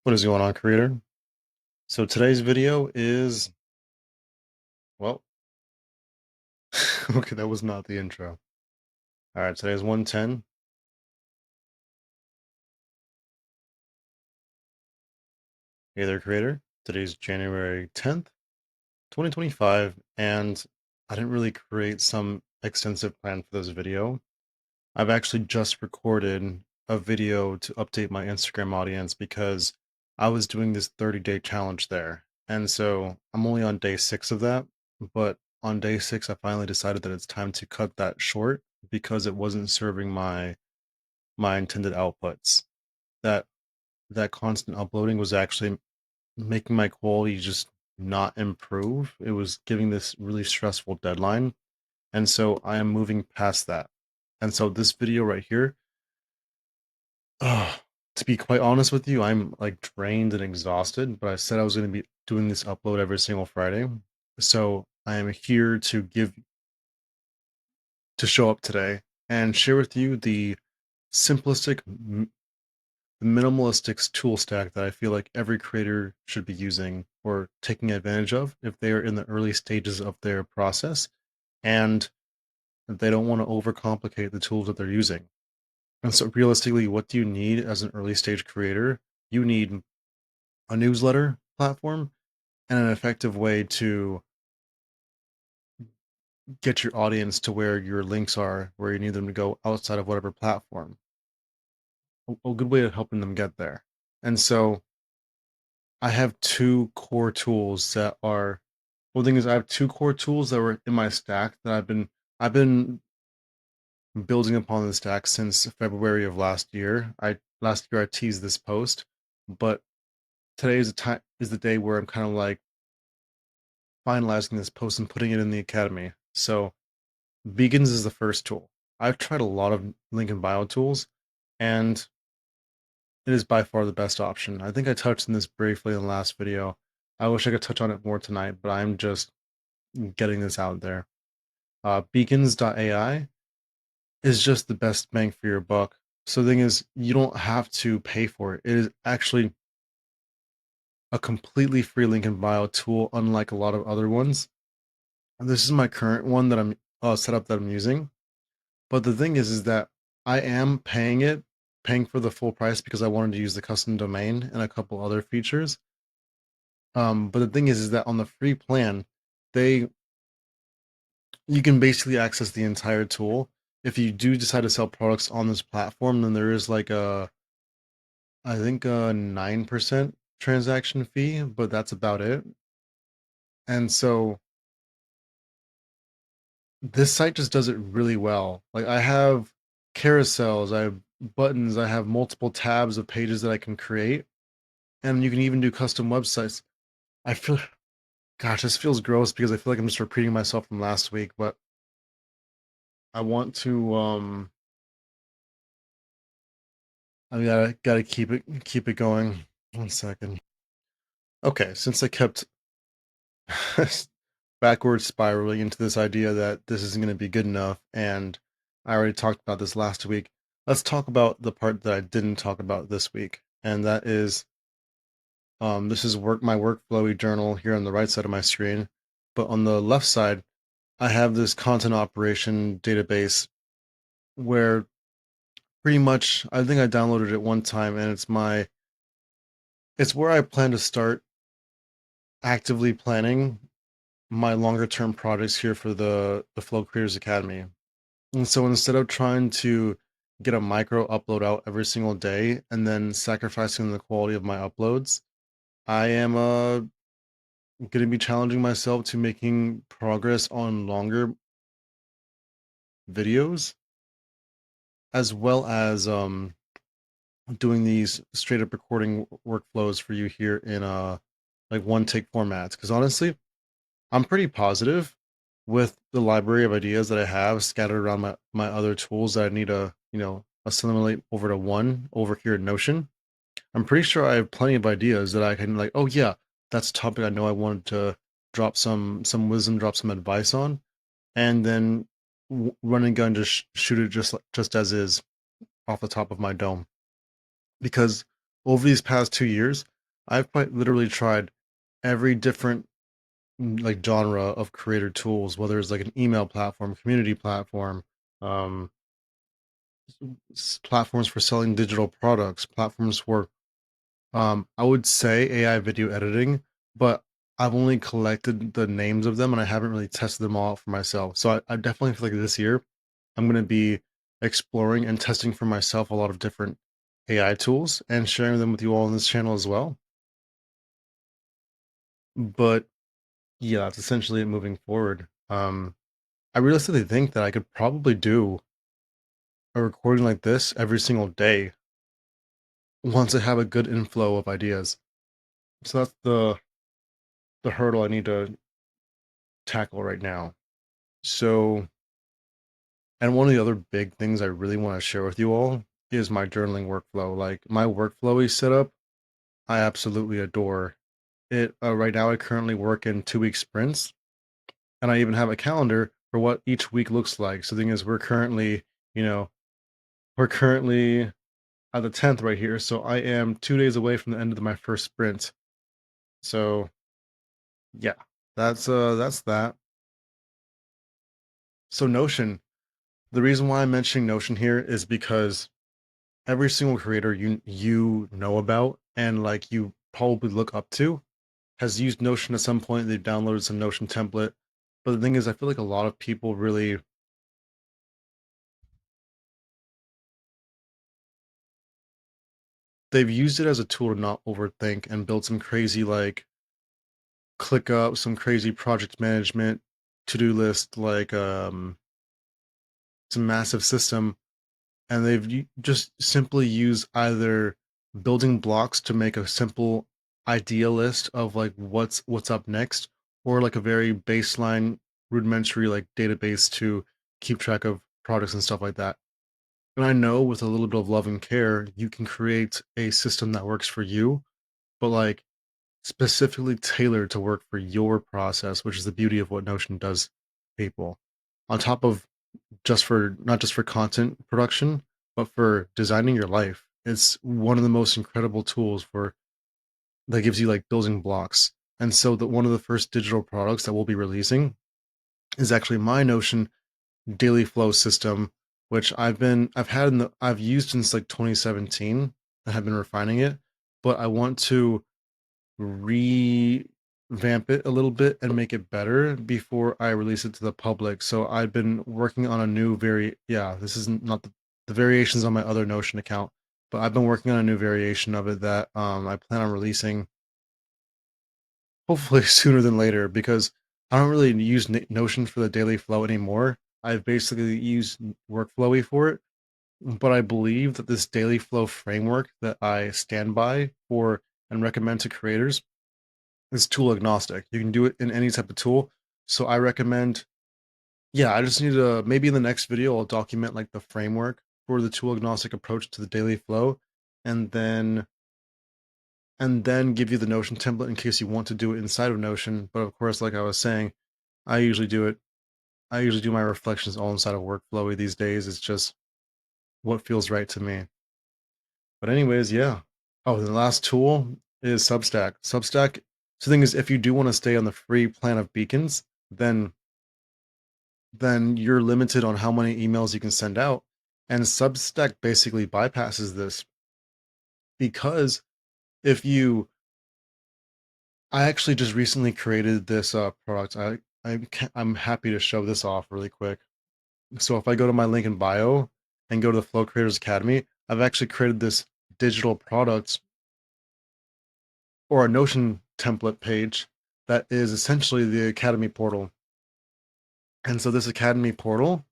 What is going on, creator? So today's video is, well, okay, that was not the intro. All right, today's 110. Hey there, creator. Today's January 10th, 2025, and I didn't really create some extensive plan for this video. I've actually just recorded a video to update my Instagram audience because I was doing this 30-day challenge there. And so I'm only on day 6 of that, but on day 6 I finally decided that it's time to cut that short because it wasn't serving my intended outputs. That that constant uploading was actually making my quality just not improve. It was giving this really stressful deadline. And so I am moving past that. And so this video right here, to be quite honest with you, I'm like drained and exhausted, but I said I was going to be doing this upload every single Friday. So I am here to show up today and share with you the simplistic, minimalistic tool stack that I feel like every creator should be using or taking advantage of if they are in the early stages of their process and they don't want to overcomplicate the tools that they're using. And so realistically, what do you need as an early stage creator? You need a newsletter platform and an effective way to get your audience to where your links are, where you need them to go outside of whatever platform. A good way of helping them get there. And so I have two core tools that are well, the thing is I have two core tools that were in my stack that I've been building upon the stack since February of last year I teased this post, but today is the day where I'm kind of like finalizing this post and putting it in the academy. So Beacons is the first tool. I've tried a lot of link and bio tools, and it is by far the best option. I think I touched on this briefly in the last video. I wish I could touch on it more tonight, but I'm just getting this out there. Beacons.ai is just the best bang for your buck. So the thing is, you don't have to pay for it. It is actually a completely free link in bio tool, unlike a lot of other ones. And this is my current one that I'm setup that I'm using. But the thing is that I am paying for the full price because I wanted to use the custom domain and a couple other features. But the thing is that on the free plan, they you can basically access the entire tool. If you do decide to sell products on this platform, then there is like I think a 9% transaction fee, but that's about it. And so this site just does it really well. Like I have carousels, I have buttons, I have multiple tabs of pages that I can create, and you can even do custom websites. I feel, gosh, this feels gross because I feel like I'm just repeating myself from last week, but I want to I gotta keep it going. 1 second. Okay, since I kept backwards spiraling into this idea that this isn't going to be good enough, and I already talked about this last week. Let's talk about the part that I didn't talk about this week, and that is this is my workflowy journal here on the right side of my screen, but on the left side, I have this content operation database where pretty much I think I downloaded it one time, and it's where I plan to start actively planning my longer term projects here for the Flow Creators Academy. And so instead of trying to get a micro upload out every single day and then sacrificing the quality of my uploads, I am going to be challenging myself to making progress on longer videos as well as doing these straight up recording workflows for you here in like one take formats, because honestly, I'm pretty positive with the library of ideas that I have scattered around my other tools that I need to, assimilate over to one over here in Notion. I'm pretty sure I have plenty of ideas that I can like, oh yeah, that's a topic I know I wanted to drop some wisdom, drop some advice on, and then run and gun just shoot it just as is off the top of my dome. Because over these past 2 years, I've quite literally tried every different like genre of creator tools, whether it's like an email platform, community platform, um, platforms for selling digital products, platforms for I would say AI video editing, but I've only collected the names of them and I haven't really tested them all out for myself. So I definitely feel like this year I'm going to be exploring and testing for myself a lot of different AI tools and sharing them with you all on this channel as well. But yeah, that's essentially it moving forward. I realistically think that I could probably do a recording like this every single day once I have a good inflow of ideas. So that's the hurdle I need to tackle right now. So, and one of the other big things I really want to share with you all is my journaling workflow. Like my workflowy setup, I absolutely adore it. Right now, I currently work in 2 week sprints, and I even have a calendar for what each week looks like. So, the thing is, you know, we're currently at the 10th right here. So, I am 2 days away from the end of my first sprint. So, yeah, that's that. So, Notion. The reason why I'm mentioning Notion here is because every single creator you know about and like you probably look up to has used Notion at some point. They've downloaded some Notion template. But the thing is, I feel like a lot of people really they've used it as a tool to not overthink and build some crazy like ClickUp, some crazy project management to-do list, like some massive system, and just simply use either building blocks to make a simple idea list of like what's up next, or like a very baseline rudimentary like database to keep track of products and stuff like that. And I know with a little bit of love and care you can create a system that works for you, but like specifically tailored to work for your process, which is the beauty of what Notion does, people, on top of just for not just for content production, but for designing your life. It's one of the most incredible tools for that gives you like building blocks. And so that one of the first digital products that we'll be releasing is actually my Notion daily flow system, which I've used since like 2017 and have been refining it, but I want to revamp it a little bit and make it better before I release it to the public. So I've been working on a new this is not the variations on my other Notion account, but I've been working on a new variation of it that I plan on releasing hopefully sooner than later because I don't really use Notion for the daily flow anymore. I've basically used Workflowy for it, but I believe that this daily flow framework that I stand by for and recommend to creators is tool agnostic. You can do it in any type of tool. So I recommend, yeah, I just need to maybe in the next video I'll document like the framework for the tool agnostic approach to the daily flow and then give you the Notion template in case you want to do it inside of Notion. But of course, like I was saying, I usually do it I usually do my reflections all inside of Workflowy these days. It's just what feels right to me. But anyways, yeah. Oh, the last tool is Substack. So the thing is if you do want to stay on the free plan of beacons, then you're limited on how many emails you can send out. And Substack basically bypasses this because if you, I actually just recently created this product. I'm happy to show this off really quick. So if I go to my link in bio and go to the Flow Creators Academy, I've actually created this digital product or a Notion template page that is essentially the Academy portal. And so this Academy portal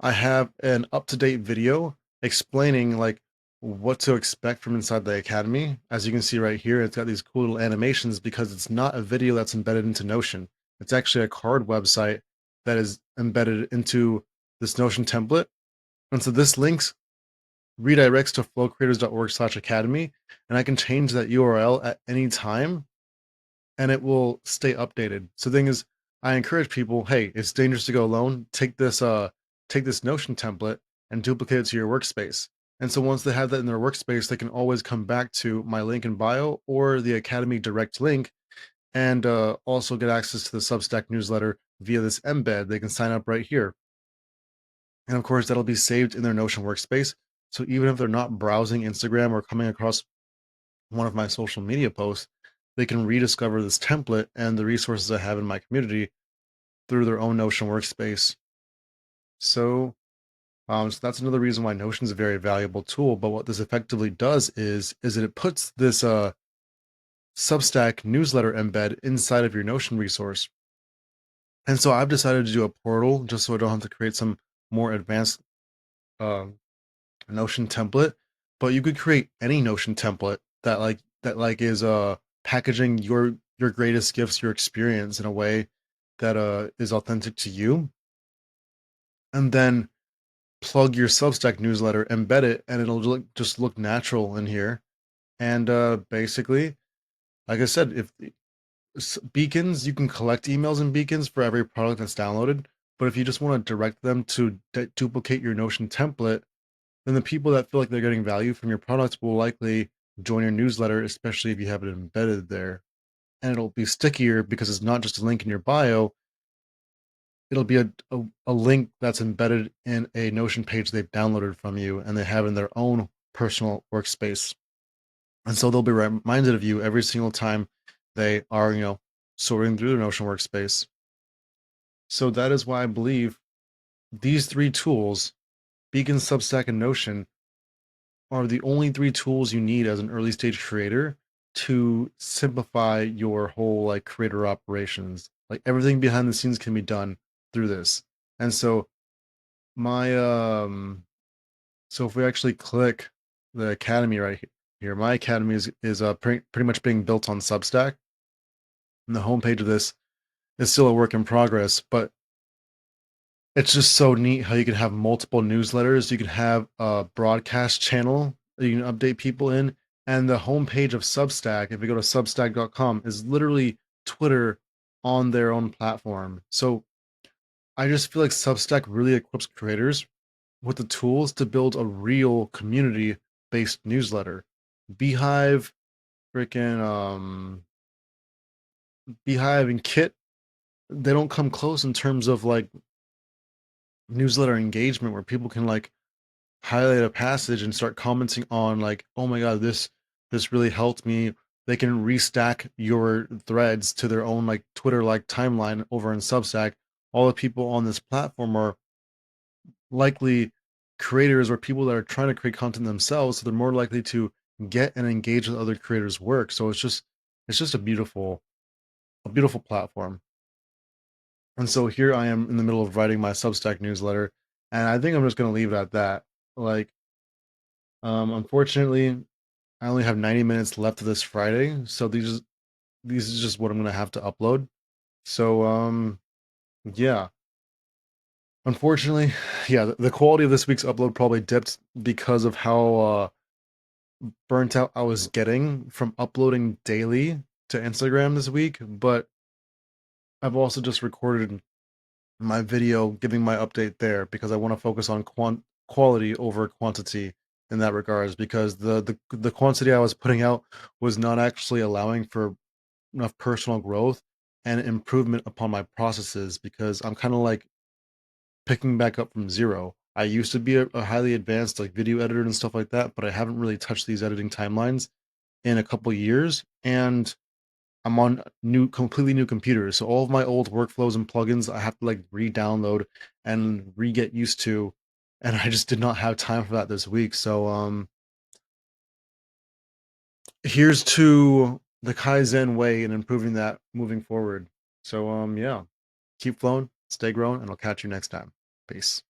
I have an up-to-date video explaining like what to expect from inside the academy. As you can see right here, it's got these cool little animations because it's not a video that's embedded into Notion. It's actually a card website that is embedded into this Notion template. And so this links redirects to flowcreators.org/academy, and I can change that URL at any time and it will stay updated. So the thing is, I encourage people, hey, it's dangerous to go alone. Take this Notion template and duplicate it to your workspace. And so once they have that in their workspace, they can always come back to my link in bio or the Academy direct link and also get access to the Substack newsletter via this embed. They can sign up right here. And of course, that'll be saved in their Notion workspace. So even if they're not browsing Instagram or coming across one of my social media posts, they can rediscover this template and the resources I have in my community through their own Notion workspace. So that's another reason why Notion is a very valuable tool. But what this effectively does is that it puts this Substack newsletter embed inside of your Notion resource. And so I've decided to do a portal just so I don't have to create some more advanced uh, Notion template. But you could create any Notion template that is packaging your greatest gifts, your experience in a way that is authentic to you, and then plug your Substack newsletter, embed it, and it'll just look natural in here. And basically, like I said, if beacons, you can collect emails in beacons for every product that's downloaded. But if you just want to direct them to duplicate your Notion template, then the people that feel like they're getting value from your products will likely join your newsletter, especially if you have it embedded there. And it'll be stickier because it's not just a link in your bio. It'll be a link that's embedded in a Notion page they've downloaded from you and they have in their own personal workspace. And so they'll be reminded of you every single time they are, sorting through their Notion workspace. So that is why I believe these three tools, Beacon, Substack, and Notion, are the only three tools you need as an early stage creator to simplify your whole creator operations. Like everything behind the scenes can be done through this. And so my so if we actually click the academy right here, my academy is pretty much being built on Substack. And the homepage of this is still a work in progress, but it's just so neat how you can have multiple newsletters. You can have a broadcast channel that you can update people in. And the homepage of Substack, if you go to substack.com, is literally Twitter on their own platform. So I just feel like Substack really equips creators with the tools to build a real community based newsletter. Beehive, freaking Beehive and Kit, they don't come close in terms of newsletter engagement where people can highlight a passage and start commenting on oh my god, this really helped me. They can restack your threads to their own Twitter timeline over in Substack. All the people on this platform are likely creators or people that are trying to create content themselves, so they're more likely to get and engage with other creators' work. So it's just a beautiful platform. And so here I am in the middle of writing my Substack newsletter, and I think I'm just going to leave it at that. Unfortunately, I only have 90 minutes left of this Friday, so these is just what I'm going to have to upload. So yeah. Unfortunately, yeah, the quality of this week's upload probably dipped because of how burnt out I was getting from uploading daily to Instagram this week, but I've also just recorded my video giving my update there because I want to focus on quality over quantity in that regards because the quantity I was putting out was not actually allowing for enough personal growth and improvement upon my processes because I'm kind of picking back up from zero. I used to be a highly advanced video editor and stuff like that, but I haven't really touched these editing timelines in a couple years, and I'm on completely new computers. So all of my old workflows and plugins I have to re-download and re-get used to, and I just did not have time for that this week. So here's to the Kaizen way and improving that moving forward. So yeah, keep flowing, stay growing, and I'll catch you next time. Peace.